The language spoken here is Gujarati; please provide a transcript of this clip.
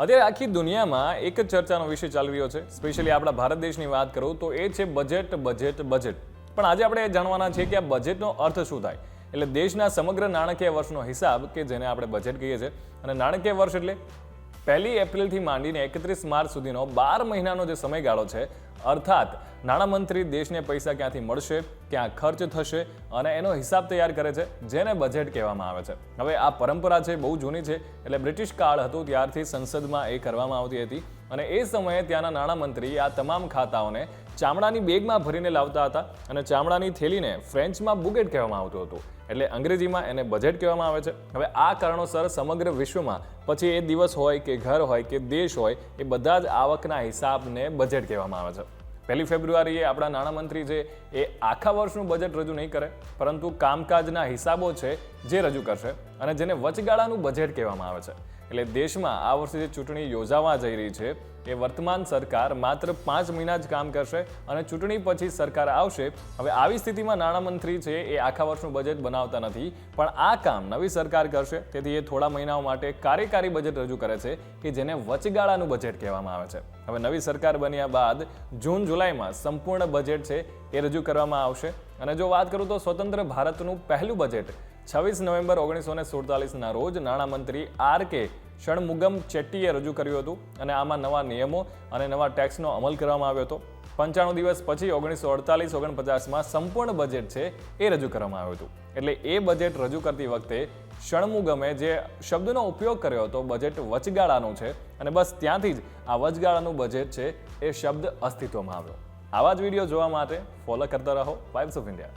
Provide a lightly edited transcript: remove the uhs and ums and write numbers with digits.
અત્યારે આખી દુનિયામાં એક જ ચર્ચાનો વિષય ચાલી રહ્યો છે. સ્પેશિયલી આપણા ભારત દેશની વાત કરું તો એ છે બજેટ બજેટ બજેટ. પણ આજે આપણે એ જાણવાના છીએ કે આ બજેટનો અર્થ શું થાય. એટલે દેશના સમગ્ર નાણાકીય વર્ષનો હિસાબ કે જેને આપણે બજેટ કહીએ છીએ. અને નાણાકીય વર્ષ એટલે 1 એપ્રિલથી માંડીને 31 માર્ચ સુધીનો 12 મહિનાનો જે સમયગાળો છે. અર્થાત નાણામંત્રી દેશને પૈસા ક્યાંથી મળશે, ક્યાં ખર્ચ થશે અને એનો હિસાબ તૈયાર કરે છે, જેને બજેટ કહેવામાં આવે છે. હવે આ પરંપરા છે બહુ જૂની છે. એટલે બ્રિટિશ કાળ હતું ત્યારથી સંસદમાં એ કરવામાં આવતી હતી અને એ સમયે ત્યાંના નાણામંત્રી આ તમામ ખાતાઓને ચામડાની બેગમાં ભરીને લાવતા હતા અને ચામડાની થેલીને ફ્રેન્ચમાં બુગેટ કહેવામાં આવતું હતું. એટલે અંગ્રેજીમાં એને બજેટ કહેવામાં આવે છે. હવે આ કારણોસર સમગ્ર વિશ્વમાં પછી એ દિવસ હોય કે ઘર હોય કે દેશ હોય એ બધા જ આવકના હિસાબને બજેટ કહેવામાં આવે છે. 1 ફેબ્રુઆરીએ આપણા નાણામંત્રી છે એ આખા વર્ષનું બજેટ રજૂ નહીં કરે, પરંતુ કામકાજના હિસાબો છે જે રજૂ કરશે અને જેને વચગાળાનું બજેટ કહેવામાં આવે છે. એટલે દેશમાં આ વર્ષે જે ચૂંટણી યોજાવા જઈ રહી છે એ વર્તમાન સરકાર માત્ર 5 મહિના જ કામ કરશે અને ચૂંટણી પછી સરકાર આવશે. હવે આવી સ્થિતિમાં નાણામંત્રી છે એ આખા વર્ષનું બજેટ બનાવતા નથી, પણ આ કામ નવી સરકાર કરશે. તેથી એ થોડા મહિનાઓ માટે કાર્યકારી બજેટ રજૂ કરે છે કે જેને વચગાળાનું બજેટ કહેવામાં આવે છે. હવે નવી સરકાર બન્યા બાદ જૂન જુલાઈમાં સંપૂર્ણ બજેટ છે એ રજૂ કરવામાં આવશે. અને જો વાત કરું તો સ્વતંત્ર ભારતનું પહેલું બજેટ 26 નવેમ્બર 1947ના રોજ નાણામંત્રી R.K. ષણમુગમ ચેટ્ટીએ રજૂ કર્યું હતું અને આમાં નવા નિયમો અને નવા ટેક્સનો અમલ કરવામાં આવ્યો હતો. 95 દિવસ પછી 1948-49માં સંપૂર્ણ બજેટ છે એ રજૂ કરવામાં આવ્યું હતું. એટલે એ બજેટ રજૂ કરતી વખતે ષણમુગમે જે શબ્દનો ઉપયોગ કર્યો હતો બજેટ વચગાળાનું છે અને બસ ત્યાંથી જ આ વચગાળાનું બજેટ છે એ શબ્દ અસ્તિત્વમાં આવ્યો. આવા જ વિડીયો જોવા માટે ફોલો કરતા રહો વાઇબ્સ ઓફ ઇન્ડિયા.